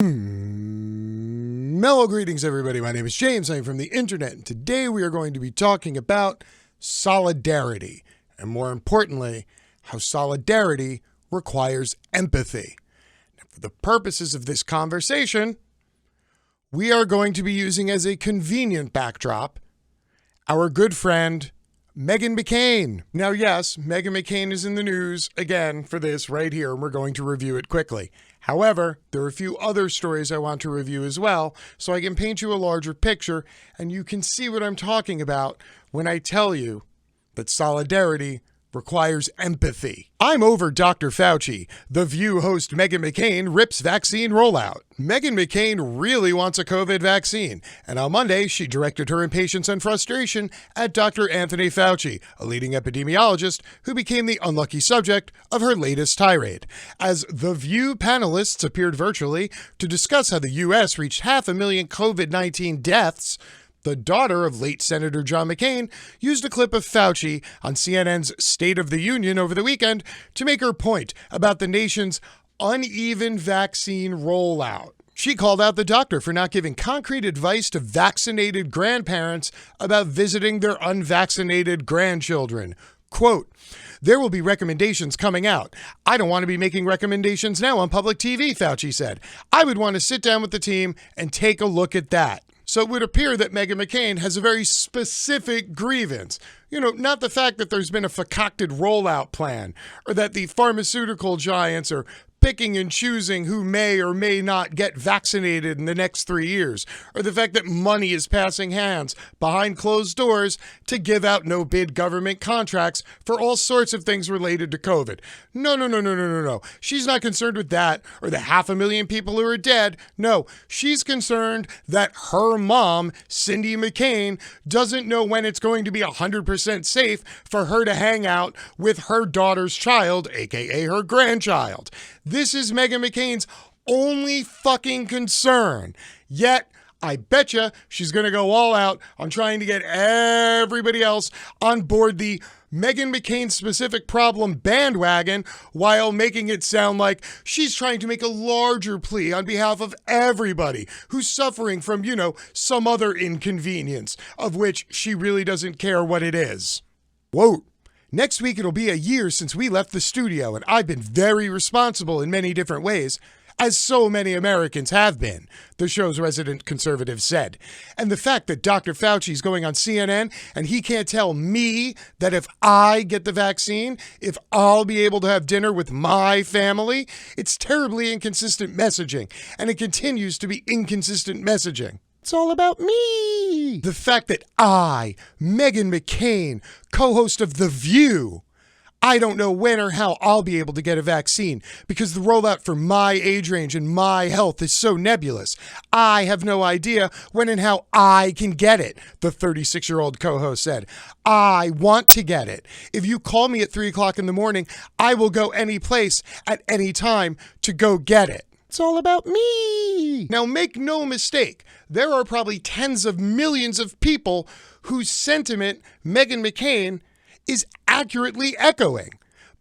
Mellow greetings, everybody. My name is James. I'm from the internet, and today we are going to be talking about solidarity, and more importantly, how solidarity requires empathy. Now, for the purposes of this conversation, we are going to be using as a convenient backdrop our good friend Meghan McCain. Now, yes, Meghan McCain is in the news again for this right here, and we're going to review it quickly. However, there are a few other stories I want to review as well, so I can paint you a larger picture, and you can see what I'm talking about when I tell you that solidarity requires empathy. I'm over Dr. Fauci. The View host Meghan McCain rips vaccine rollout. Meghan McCain really wants a COVID vaccine, and on Monday, she directed her impatience and frustration at Dr. Anthony Fauci, a leading epidemiologist who became the unlucky subject of her latest tirade. As The View panelists appeared virtually to discuss how the U.S. reached 500,000 COVID-19 deaths, the daughter of late Senator John McCain used a clip of Fauci on CNN's State of the Union over the weekend to make her point about the nation's uneven vaccine rollout. She called out the doctor for not giving concrete advice to vaccinated grandparents about visiting their unvaccinated grandchildren. Quote, "There will be recommendations coming out. I don't want to be making recommendations now on public TV," Fauci said. "I would want to sit down with the team and take a look at that." So it would appear that Meghan McCain has a very specific grievance. Not the fact that there's been a concocted rollout plan or that the pharmaceutical giants are picking and choosing who may or may not get vaccinated in the next 3 years, or the fact that money is passing hands behind closed doors to give out no-bid government contracts for all sorts of things related to COVID. No. She's not concerned with that or the 500,000 people who are dead. No, she's concerned that her mom, Cindy McCain, doesn't know when it's going to be 100% safe for her to hang out with her daughter's child, aka her grandchild. This is Meghan McCain's only fucking concern. Yet, I betcha she's going to go all out on trying to get everybody else on board the Meghan McCain specific problem bandwagon while making it sound like she's trying to make a larger plea on behalf of everybody who's suffering from, some other inconvenience of which she really doesn't care what it is. Whoa. Next week, it'll be a year since we left the studio, and I've been very responsible in many different ways, as so many Americans have been, the show's resident conservative said. And the fact that Dr. Fauci's going on CNN and he can't tell me that if I get the vaccine, if I'll be able to have dinner with my family, it's terribly inconsistent messaging, and it continues to be inconsistent messaging. It's all about me. The fact that I, Meghan McCain, co-host of The View, I don't know when or how I'll be able to get a vaccine because the rollout for my age range and my health is so nebulous. I have no idea when and how I can get it, the 36-year-old co-host said. I want to get it. If you call me at 3 o'clock in the morning, I will go any place at any time to go get it. It's all about me. Now, make no mistake, there are probably tens of millions of people whose sentiment Meghan McCain is accurately echoing.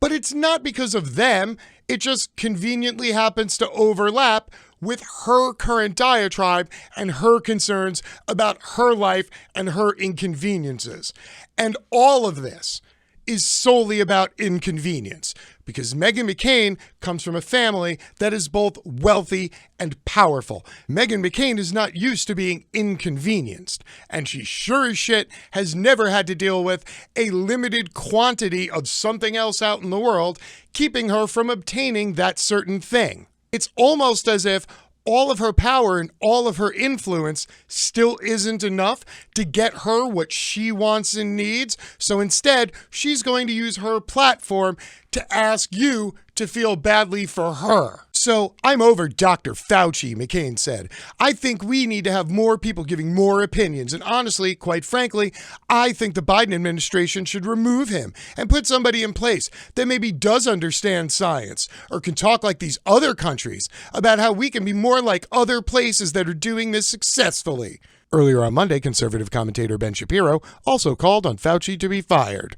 But it's not because of them. It just conveniently happens to overlap with her current diatribe and her concerns about her life and her inconveniences. And all of this is solely about inconvenience because Meghan McCain comes from a family that is both wealthy and powerful. Meghan McCain is not used to being inconvenienced, and she sure as shit has never had to deal with a limited quantity of something else out in the world, keeping her from obtaining that certain thing. It's almost as if all of her power and all of her influence still isn't enough to get her what she wants and needs. So instead, she's going to use her platform to ask you to feel badly for her. So I'm over Dr. Fauci, McCain said. I think we need to have more people giving more opinions. And honestly, quite frankly, I think the Biden administration should remove him and put somebody in place that maybe does understand science or can talk like these other countries about how we can be more like other places that are doing this successfully. Earlier on Monday, conservative commentator Ben Shapiro also called on Fauci to be fired.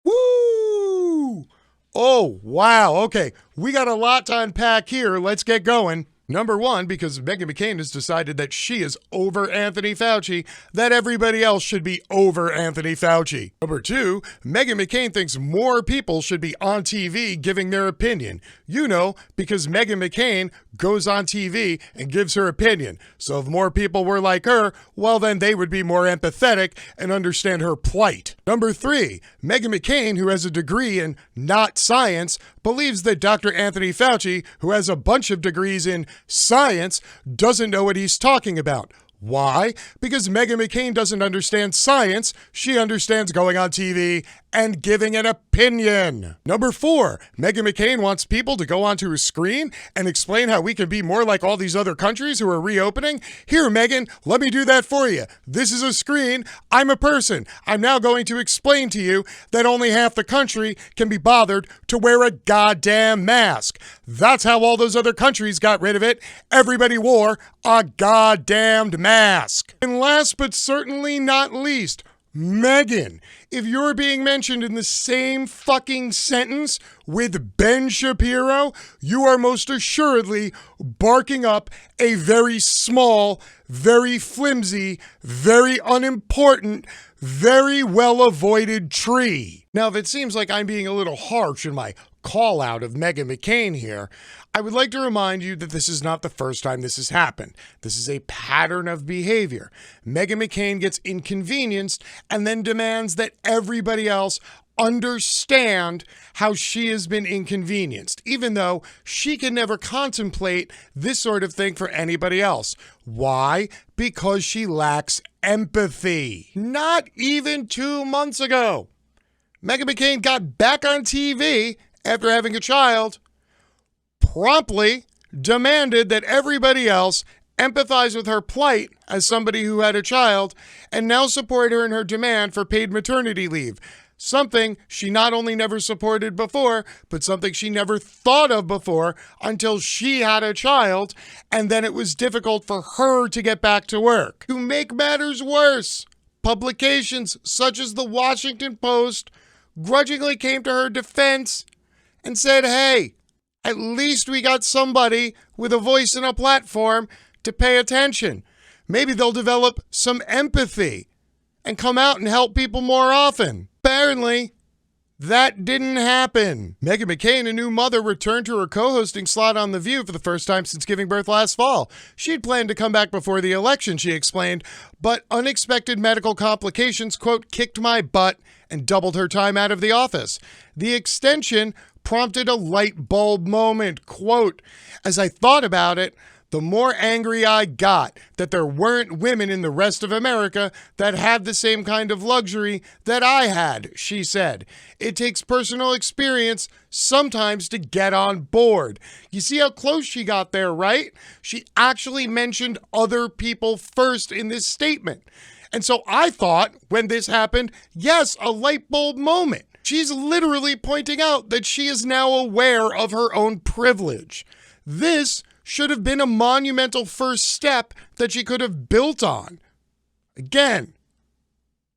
Woo! Oh, wow. Okay, we got a lot to unpack here. Let's get going. Number one, because Meghan McCain has decided that she is over Anthony Fauci, that everybody else should be over Anthony Fauci. Number two, Meghan McCain thinks more people should be on TV giving their opinion. You know, because Meghan McCain goes on TV and gives her opinion. So if more people were like her, well, then they would be more empathetic and understand her plight. Number three, Meghan McCain, who has a degree in not science, believes that Dr. Anthony Fauci, who has a bunch of degrees in science, doesn't know what he's talking about. Why? Because Meghan McCain doesn't understand science. She understands going on TV and giving an opinion. Number four, Meghan McCain wants people to go onto a screen and explain how we can be more like all these other countries who are reopening. Here, Meghan, let me do that for you. This is a screen. I'm a person. I'm now going to explain to you that only half the country can be bothered to wear a goddamn mask. That's how all those other countries got rid of it. Everybody wore a goddamned mask. And last but certainly not least, Meghan, if you're being mentioned in the same fucking sentence with Ben Shapiro, you are most assuredly barking up a very small, very flimsy, very unimportant, very well-avoided tree. Now, if it seems like I'm being a little harsh in my call out of Meghan McCain here, I would like to remind you that this is not the first time this has happened. This is a pattern of behavior. Meghan McCain gets inconvenienced and then demands that everybody else understand how she has been inconvenienced, even though she can never contemplate this sort of thing for anybody else. Why? Because she lacks empathy. Not even 2 months ago, Meghan McCain got back on TV after having a child, promptly demanded that everybody else empathize with her plight as somebody who had a child, and now support her in her demand for paid maternity leave. Something she not only never supported before, but something she never thought of before until she had a child, and then it was difficult for her to get back to work. To make matters worse, publications such as the Washington Post grudgingly came to her defense and said, hey, at least we got somebody with a voice and a platform to pay attention. Maybe they'll develop some empathy and come out and help people more often. Apparently, that didn't happen. Meghan McCain, a new mother, returned to her co-hosting slot on The View for the first time since giving birth last fall. She'd planned to come back before the election, she explained, but unexpected medical complications, quote, kicked my butt and doubled her time out of the office. The extension prompted a light bulb moment, quote, as I thought about it, the more angry I got that there weren't women in the rest of America that had the same kind of luxury that I had, she said. It takes personal experience sometimes to get on board. You see how close she got there, right? She actually mentioned other people first in this statement. And so I thought when this happened, yes, a light bulb moment. She's literally pointing out that she is now aware of her own privilege. This should have been a monumental first step that she could have built on. Again,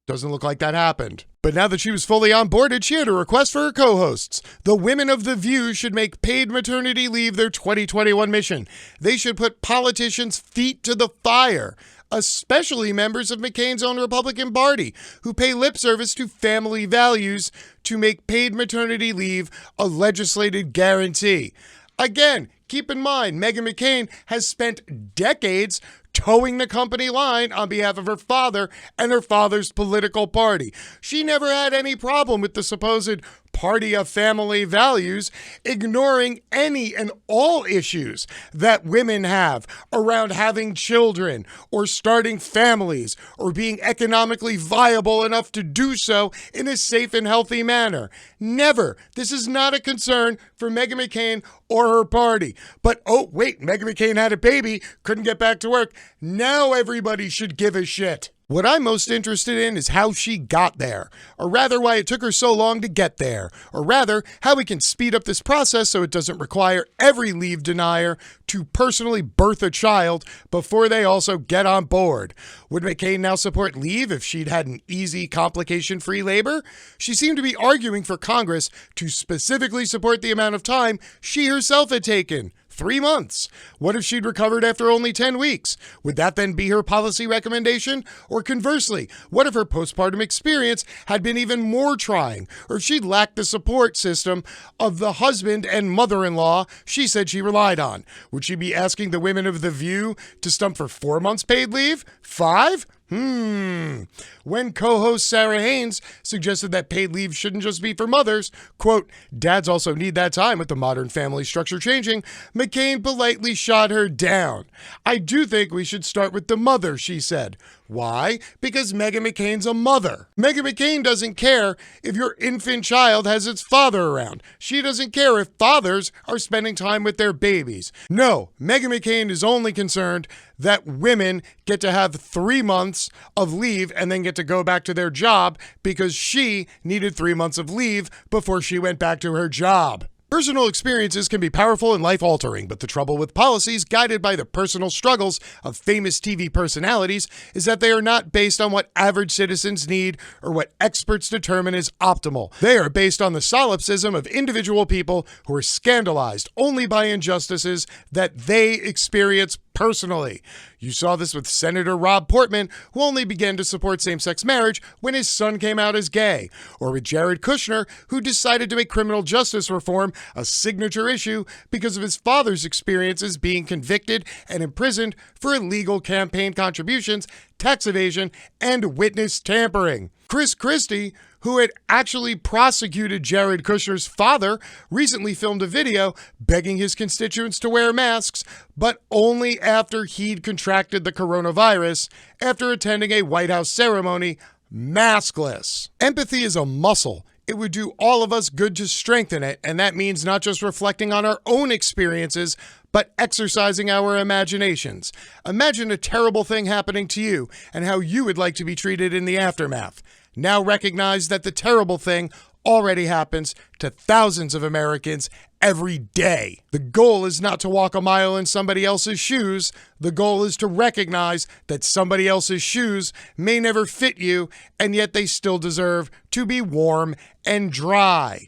doesn't look like that happened. But now that she was fully onboarded, she had a request for her co-hosts. The women of The View should make paid maternity leave their 2021 mission. They should put politicians' feet to the fire, especially members of McCain's own Republican Party, who pay lip service to family values to make paid maternity leave a legislated guarantee. Again, keep in mind, Meghan McCain has spent decades towing the company line on behalf of her father and her father's political party. She never had any problem with the supposed party of family values, ignoring any and all issues that women have around having children or starting families or being economically viable enough to do so in a safe and healthy manner. Never. This is not a concern for Meghan McCain or her party. But, oh, wait, Meghan McCain had a baby, couldn't get back to work. Now everybody should give a shit. What I'm most interested in is how she got there, or rather why it took her so long to get there, or rather how we can speed up this process so it doesn't require every leave denier to personally birth a child before they also get on board. Would McCain now support leave if she'd had an easy, complication-free labor? She seemed to be arguing for Congress to specifically support the amount of time she herself had taken, 3 months. What if she'd recovered after only 10 weeks? Would that then be her policy recommendation? Or conversely, what if her postpartum experience had been even more trying, or if she'd lacked the support system of the husband and mother-in-law she said she relied on? Would she be asking the women of The View to stump for 4 months paid leave? 5? When co-host Sarah Haynes suggested that paid leave shouldn't just be for mothers, quote, dads also need that time with the modern family structure changing, McCain politely shot her down. I do think we should start with the mother, she said. Why? Because Meghan McCain's a mother. Meghan McCain doesn't care if your infant child has its father around. She doesn't care if fathers are spending time with their babies. No, Meghan McCain is only concerned that women get to have 3 months of leave and then get to go back to their job because she needed 3 months of leave before she went back to her job. Personal experiences can be powerful and life-altering, but the trouble with policies guided by the personal struggles of famous TV personalities is that they are not based on what average citizens need or what experts determine is optimal. They are based on the solipsism of individual people who are scandalized only by injustices that they experience personally. You saw this with Senator Rob Portman, who only began to support same-sex marriage when his son came out as gay, or with Jared Kushner, who decided to make criminal justice reform a signature issue because of his father's experiences being convicted and imprisoned for illegal campaign contributions, tax evasion, and witness tampering. Chris Christie, who had actually prosecuted Jared Kushner's father, recently filmed a video begging his constituents to wear masks, but only after he'd contracted the coronavirus after attending a White House ceremony maskless. Empathy is a muscle. It would do all of us good to strengthen it, and that means not just reflecting on our own experiences, but exercising our imaginations. Imagine a terrible thing happening to you and how you would like to be treated in the aftermath. Now recognize that the terrible thing already happens to thousands of Americans every day. The goal is not to walk a mile in somebody else's shoes. The goal is to recognize that somebody else's shoes may never fit you, and yet they still deserve to be warm and dry.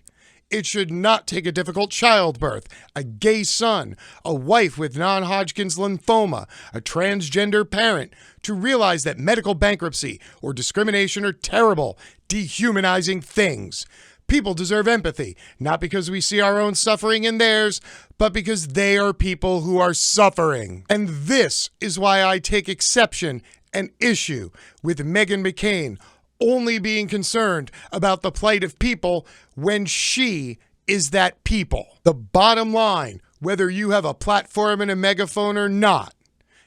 It should not take a difficult childbirth, a gay son, a wife with non-Hodgkin's lymphoma, a transgender parent, to realize that medical bankruptcy or discrimination are terrible, dehumanizing things. People deserve empathy, not because we see our own suffering in theirs, but because they are people who are suffering. And this is why I take exception and issue with Meghan McCain only being concerned about the plight of people when she is that people. The bottom line, whether you have a platform and a megaphone or not,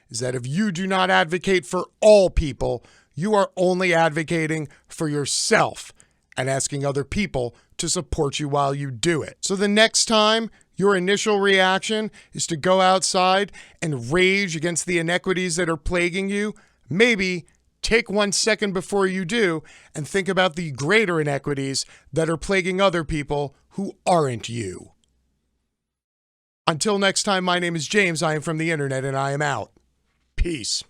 is that if you do not advocate for all people, you are only advocating for yourself and asking other people to support you while you do it. So the next time your initial reaction is to go outside and rage against the inequities that are plaguing you, maybe take 1 second before you do and think about the greater inequities that are plaguing other people who aren't you. Until next time, my name is James. I am from the internet and I am out. Peace.